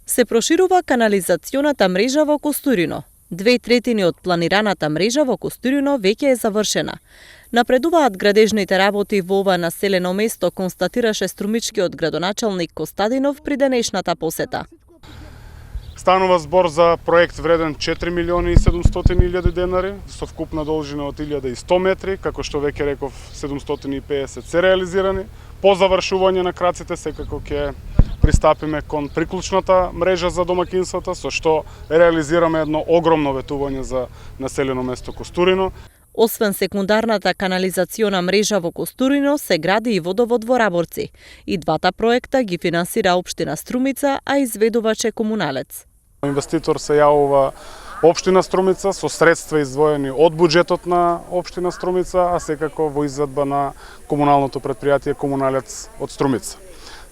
Се проширува канализационата мрежа во Костурино. 2/3 од планираната мрежа во Костурино веќе е завршена. Напредуваат градежните работи во ова населено место, констатираше струмичкиот градоначалник Костадинов при денешната посета. Станува збор за проект вреден 4.700.000 денари, со вкупна должина од 1100 метри, како што веќе реков 750 се реализирани. По завршување на краците секако ќе пристапиме кон приклучната мрежа за домакинствата, со што реализираме едно огромно ветување за населено место Костурино. Освен секундарната канализациона мрежа во Костурино, се гради и водовод во Раборци. И двата проекта ги финансира општина Струмица, а изведувач е комуналец. Инвеститор се јавува општина Струмица со средства издвоени од буџетот на општина Струмица, а секако во изведба на комуналното претпријатие Комуналец од Струмица.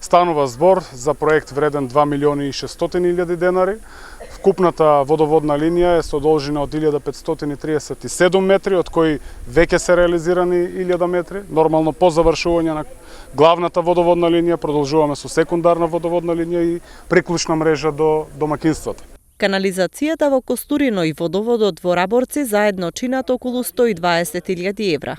Станува збор за проект вреден 2.600.000 денари. Вкупната водоводна линија е со должина од 1537 метри, од кои веќе се реализирани 1000 метри. Нормално по завршување на главната водоводна линија продолжуваме со секундарна водоводна линија и приклучна мрежа до домакинствата. Канализацијата во Костурино и водоводот во Раборци заедно чинат околу 120.000 евра.